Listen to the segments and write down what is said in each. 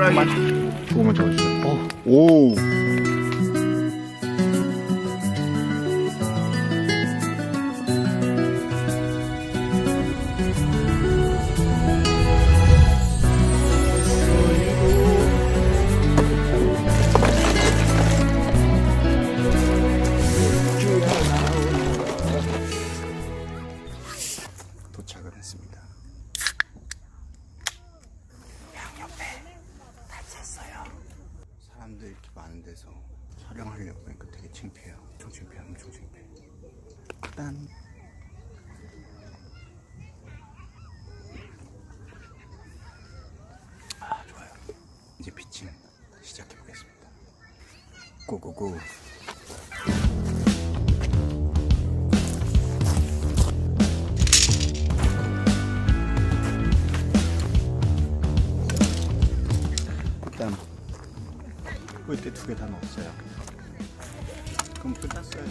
알만 조금만 적어주세요. 오. 도착을 했습니다. 양옆에 다 샀어요. 사람들 이렇게 많은 데서 촬영하려고 하니까 되게 창피해요. 엄청 창피해요. 엄청 창피해. 일단 좋아요. 이제 피칭 시작해 보겠습니다. 고고고. 일단 꿀대 2개 다 넣었어요. 그럼 끝났어요.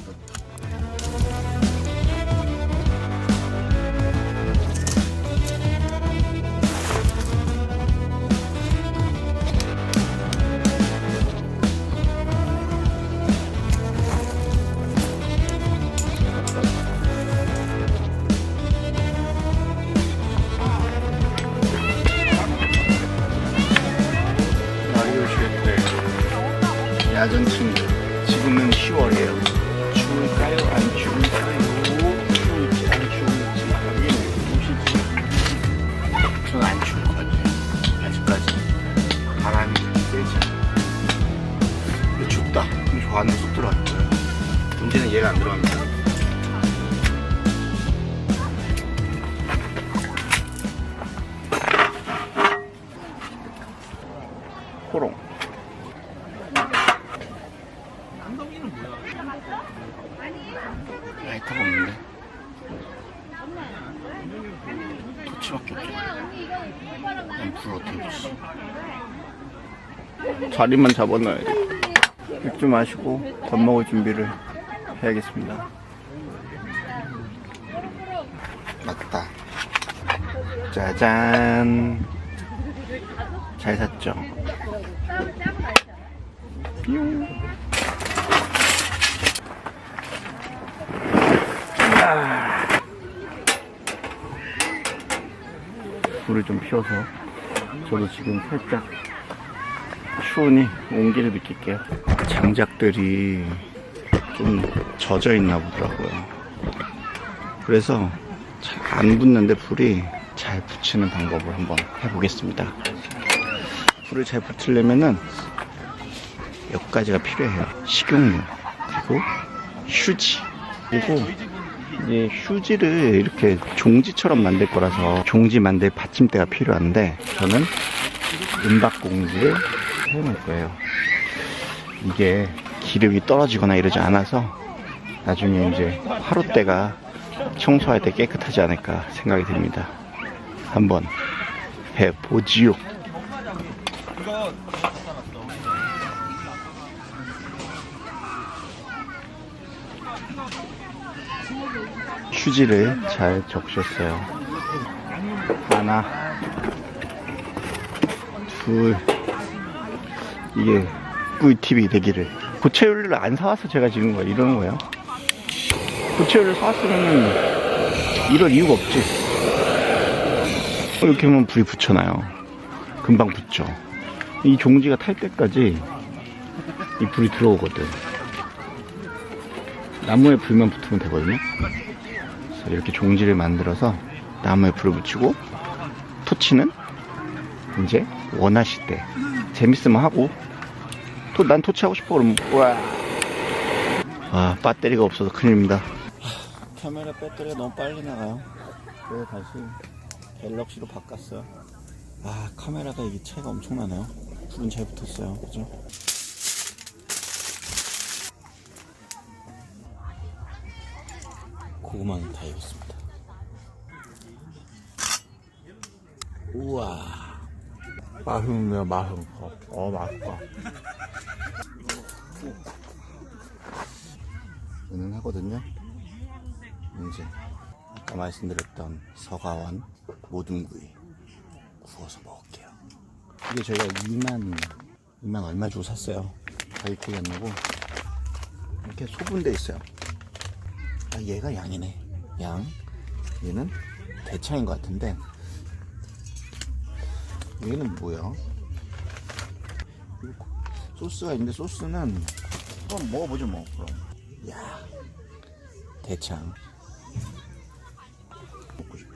마리오 쉐텔 야전 친구. 지금은 10월이에요. 추울까요? 안 추울까요? 추울지 안 추울지 하긴 보시지. 전 안 추울 것 같아요. 아직까지 바람이 좀 세지. 근데 춥다. 그럼 저 안에 쏙 들어갈 거예요. 문제는 얘가 안 들어갑니다. 호롱. 라이터가 없는데 토치밖에 없죠. 그럼 불을 어떻게 붙이지? 자리만 잡아놔야 돼. 맥주 마시고 밥 먹을 준비를 해야겠습니다. 맞다. 짜잔. 잘 샀죠? 뿅. 불을 좀 피워서 저도 지금 살짝 추우니 온기를 느낄게요. 장작들이 좀 젖어 있나 보더라고요. 그래서 잘 안 붙는데 불이 잘 붙이는 방법을 한번 해보겠습니다. 불을 잘 붙이려면은 몇 가지가 필요해요. 식용유, 그리고 휴지, 그리고 이제 휴지를 이렇게 종지처럼 만들 거라서 종지 만들 받침대가 필요한데 저는 은박공지를 사용할 거예요. 이게 기름이 떨어지거나 이러지 않아서 나중에 이제 화롯대가 청소할 때 깨끗하지 않을까 생각이 듭니다. 한번 해보지요. 휴지를 잘 적셨어요. 하나, 둘. 이게 꿀팁이 되기를. 고체유리를 안 사와서 제가 지금 이러는 거예요. 고체유리를 사왔으면 이럴 이유가 없지. 이렇게 하면 불이 붙잖아요. 금방 붙죠. 이 종지가 탈 때까지 이 불이 들어오거든. 나무에 불만 붙으면 되거든요. 그래서 이렇게 종지를 만들어서 나무에 불을 붙이고, 토치는 이제 원하실 때 재밌으면 하고, 또 난 토치하고 싶어 그러면 와. 아, 배터리가 없어서 큰일입니다. 카메라 배터리가 너무 빨리 나가요. 그래서 다시 갤럭시로 바꿨어요. 아, 카메라가 이게 차이가 엄청나네요. 불은 잘 붙었어요. 그죠? 고구마는 다 익었습니다. 우와. 마흥이야, 마흥. 맛있다. 저는 하거든요. 이제 아까 말씀드렸던 서가원 모둠구이 구워서 먹을게요. 이게 저희가 2만 얼마 주고 샀어요. 가격 기억이 안 나고. 이렇게 소분돼 있어요. 아, 얘가 양이네. 양. 얘는 대창인 것 같은데. 얘는 뭐야? 소스가 있는데 소스는 한번 먹어보죠 뭐. 그럼. 야, 대창. 먹고 싶어.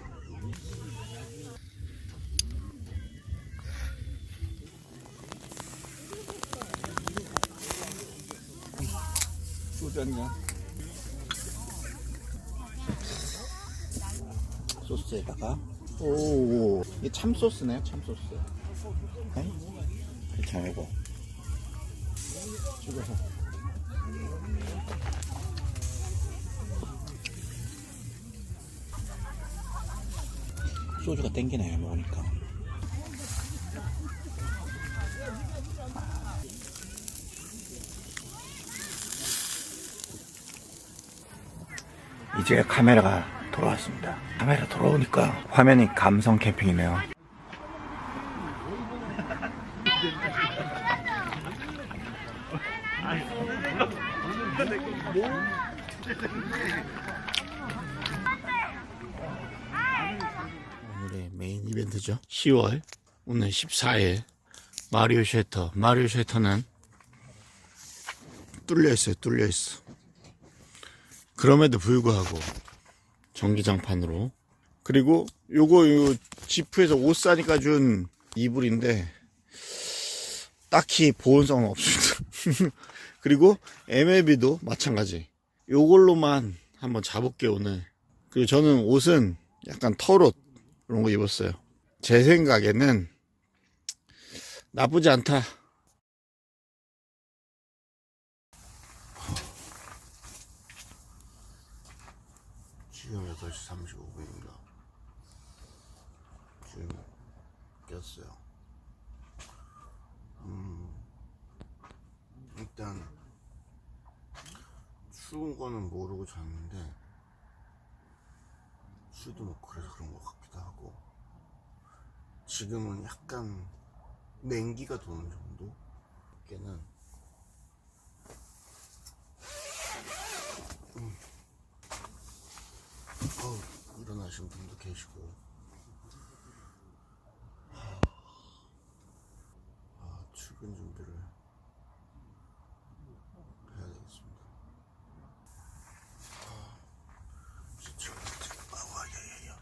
소주 한 잔. 소스에다가 오, 이게 참소스네요. 참소스. 네? 대창이고 찍어서 소주가 땡기네요 먹으니까. 이제 카메라가 돌아왔습니다. 카메라 돌아오니까 화면이 감성 캠핑이네요. 오늘의 메인 이벤트죠. 10월 오늘 14일 마리오 쉐터. 마리오 쉐터는 뚫려있어요. 뚫려있어. 그럼에도 불구하고 전기장판으로. 그리고 요거 지프에서 옷 사니까 준 이불인데 딱히 보온성은 없습니다. 그리고 MLB도 마찬가지. 요걸로만 한번 잡을게요 오늘. 그리고 저는 옷은 약간 털옷 이런 거 입었어요. 제 생각에는 나쁘지 않다. 지금 8시 35분입니다. 지금 꼈어요. 일단 추운 거는 모르고 잤는데 술도 먹고 그래서 그런 것 같기도 하고, 지금은 약간 냉기가 도는 정도? 꽤는 일어나신 분도 계시고. 출근 준비를 해야 되겠습니다. 진짜 야야야.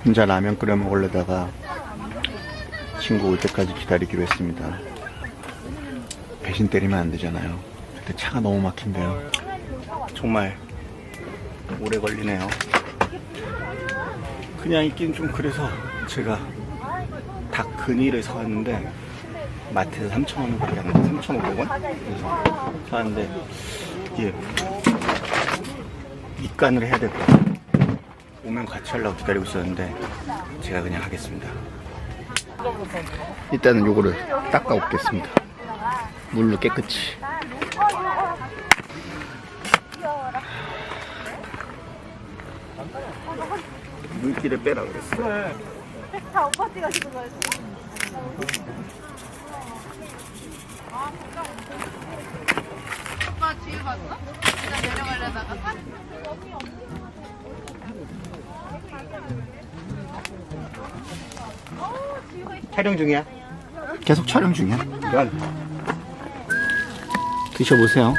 혼자 라면 끓여 먹으려다가 친구 올 때까지 기다리기로 했습니다. 배신 때리면 안 되잖아요. 근데 차가 너무 막힌대요. 정말 오래 걸리네요. 그냥 있긴 좀 그래서 제가 닭 근이를 사왔는데 마트에서 3,000원밖에 안 돼. 3,500원? 사왔는데 이게 입간을 해야 될 것 같아요. 오면 같이 하려고 기다리고 있었는데 제가 그냥 하겠습니다. 일단은 요거를 닦아 오겠습니다. 물로 깨끗이. 물기를 빼라 그랬어. 다 오빠 찍어주는 거였어. 오빠 뒤에 봤어? 그냥 내려가려다가 촬영 중이야? 계속 촬영 중이야? 드셔보세요.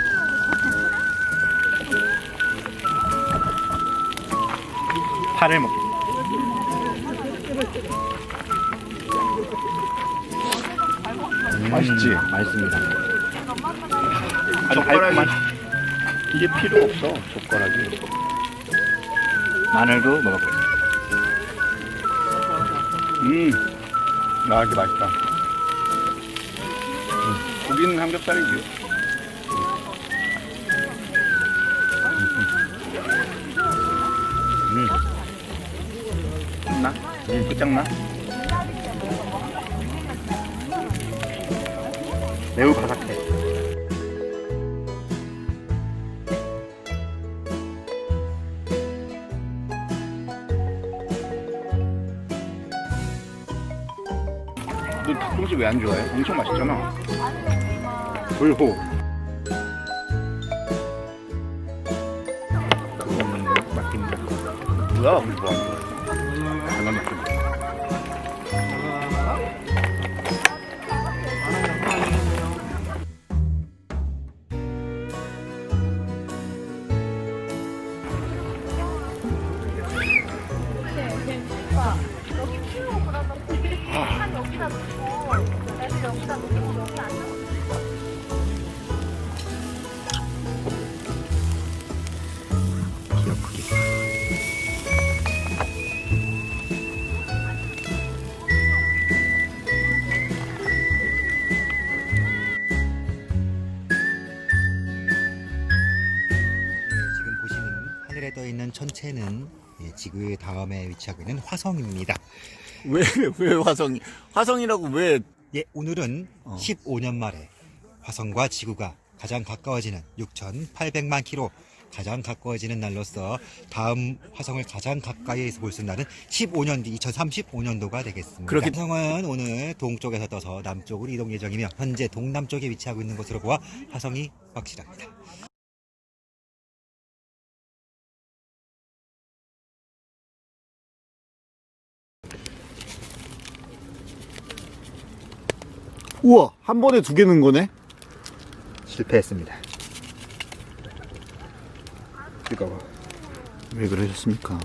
파를 먹. 맛있지? 맛있습니다. 젓가락이 이게 필요 없어. 젓가락이. 마늘도 먹어볼게요. 이게 맛있다. 고기는 삼겹살이지요. 끝나? 끝장나? 매우 바삭해. 너 닭똥집 왜 안 좋아해? 엄청 맛있잖아. 불호. 그거는 맛있네. 뭐야? 불호 안 좋아해? 장난 맛있네. 여기 키우고 그러던데 한 여기다 놓고 애들 여기다 놓고 여기 안 놓고 기억 크게. 지금 보시는 하늘에 떠 있는 천체는 지구의 다음에 위치하고 있는 화성입니다. 왜 화성이? 화성이라고 왜? 예, 오늘은 15년 만에 화성과 지구가 가장 가까워지는 6,800만 킬로 가장 가까워지는 날로서 다음 화성을 가장 가까이에서 볼 수 있는 날은 15년 뒤 2035년도가 되겠습니다. 그렇게- 화성은 오늘 동쪽에서 떠서 남쪽으로 이동 예정이며 현재 동남쪽에 위치하고 있는 것으로 보아 화성이 확실합니다. 우와, 한 번에 두 개 넣은 거네? 실패했습니다. 뜨거워. 왜 그러셨습니까?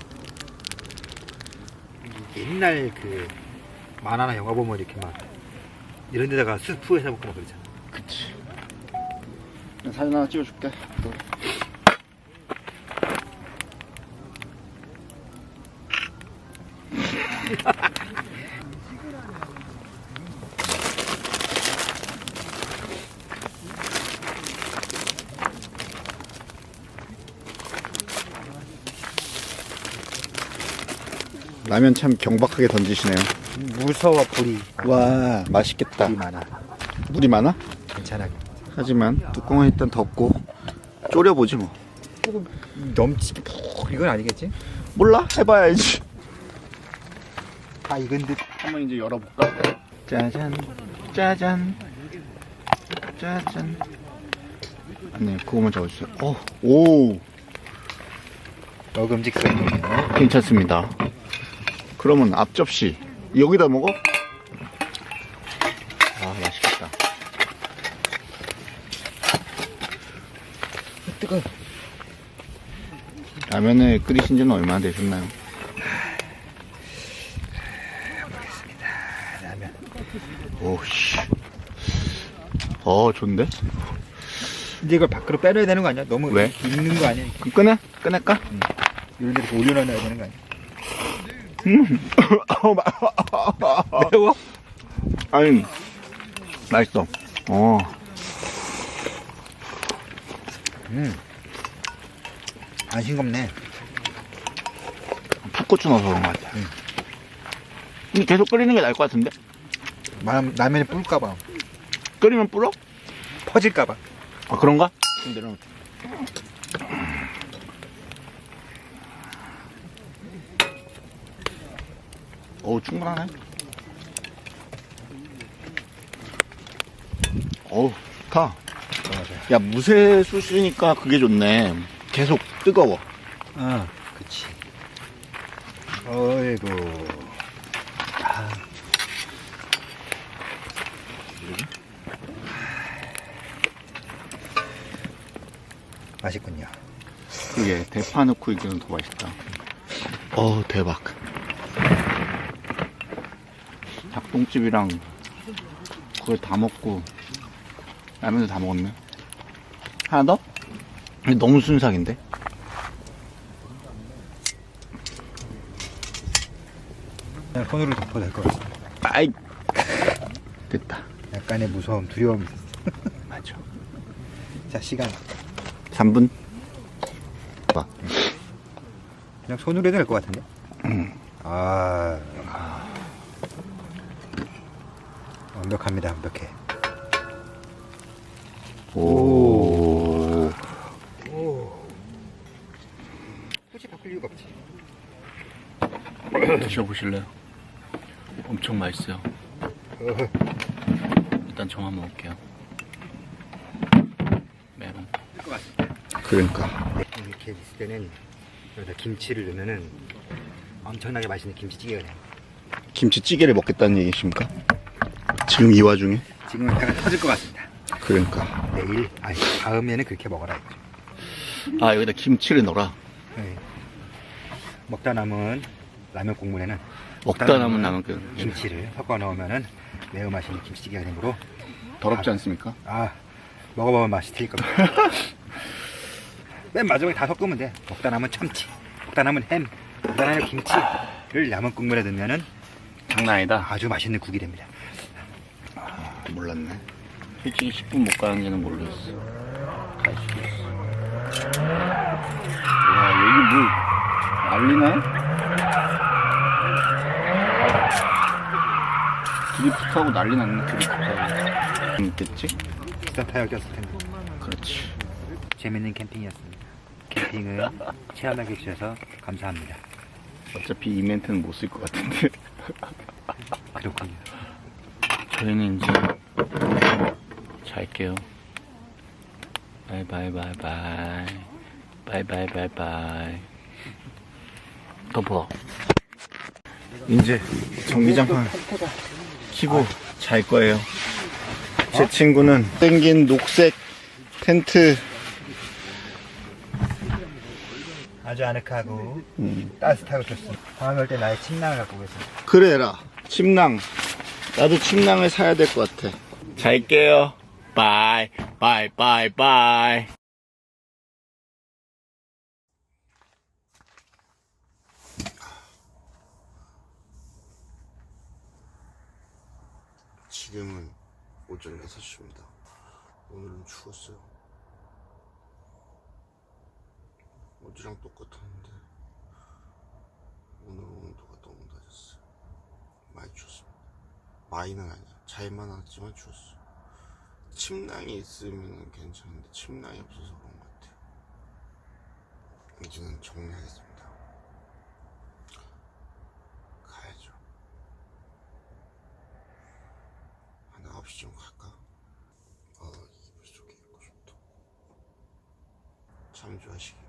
옛날 그 만화나 영화 보면 이렇게 막 이런 데다가 스프에서 먹고 막 그러잖아. 그치. 사진 하나 찍어줄게. 라면 참 경박하게 던지시네요. 무서워 불이. 와, 맛있겠다. 불이 많아. 물이 많아? 괜찮아. 하지만 뚜껑은 일단 덮고 졸여보지 뭐. 조금 넘치게 푹 이건 아니겠지? 몰라? 해봐야지. 아 이건 듯. 한번 이제 열어볼까? 짜잔, 짜잔, 짜잔. 네, 그거만 적어주세요. 오, 먹음직스럽네요. 괜찮습니다. 그러면 앞접시 여기다 먹어? 아, 맛있겠다. 뜨거. 라면을 끓이신 지는 얼마나 되셨나요? 라면. 오씨. 좋은데? 이제 이걸 밖으로 빼놔야 되는 거 아니야? 너무 왜? 익는 거 아니야? 그럼 끊어? 끊을까? 이런 데서 올려놔야 되는 거 아니야? 매워? 아니, 맛있어. 안 싱겁네. 풋고추 넣어서 그런 것 같아. 근데 계속 끓이는 게 나을 것 같은데? 라면이 불까봐. 끓이면 불어? 퍼질까봐. 아, 그런가? 근데는 충분하네. 좋다. 야, 무쇠수시니까 그게 좋네. 계속 뜨거워. 그치. 어이구. 맛있군요. 그게 대파 넣고 이기는 더 맛있다. 대박. 닭똥집이랑 그걸 다 먹고 라면도 다 먹었네. 하나 더? 이게 너무 순삭인데? 그냥 손으로 덮어도 될 것 같아. 아이, 됐다. 약간의 무서움, 두려움이 있었어. 맞아. 자, 시간. 3분? 그냥 손으로 해도 될 것 같은데? 완벽합니다, 완벽해. 오. 굳이 바꿀 이유가 없지. 드셔보실래요? 엄청 맛있어요. 일단 저 한번 먹을게요. 매운. 할것 같습니다. 그러니까. 이렇게 있을 때는 여기다 김치를 넣으면은 엄청나게 맛있는 김치찌개가 돼요. 김치찌개를 먹겠다는 얘기십니까? 지금 이 와중에? 지금은 약간 터질 것 같습니다. 그러니까. 내일, 아니 다음에는 그렇게 먹어라 했죠. 아, 여기다 김치를 넣어라. 네. 먹다 남은 라면 국물에는 먹다 남은 라면 그 김치를 섞어 넣으면은 매우 맛있는 김치찌개가 되므로 더럽지 않습니까? 먹어보면 맛이 틀릴 겁니다. 맨 마지막에 다 섞으면 돼. 먹다 남은 참치, 먹다 남은 햄, 먹다 남은 김치를 라면 국물에 넣으면은 장난 아니다. 아주 맛있는 국이 됩니다. 몰랐네. 솔직히 10분 못 가는지는 모르겠어. 갈 수도 있어. 와, 여기 뭐 난리네? 드리프트하고 난리 났네, 드리프트하고. 있겠지? 비싼 타이어 꼈을 텐데. 그렇지. 재밌는 캠핑이었습니다. 캠핑을 체험하게 해주셔서 감사합니다. 어차피 이 멘트는 못 쓸 것 같은데. 그렇군요. 저희는 이제 잘게요. 바이바이바이바이. 바이바이바이바이. 덮어. 이제 전기장판 키고 잘 거예요. 제 친구는 생긴 녹색 텐트. 아주 아늑하고 따뜻하고 좋습니다. 다음에 올 때 나의 침낭을 갖고 오겠습니다. 그래라. 침낭. 나도 침낭을 사야 될 것 같아. 잘게요. 바이 바이 바이 바이. 지금은 오전 6시입니다. 오늘은 추웠어요. 어제랑 똑같았는데 오늘 온도가 너무 낮았어요. 많이 추웠습니다. 많이는 아니야. 잘만 하지만 추웠어. 침낭이 있으면 괜찮은데 침낭이 없어서 그런 것 같아요. 이제는 정리하겠습니다. 가야죠. 한 9시쯤 갈까? 이불 속에 있고 싶다. 잠 좋아하시길.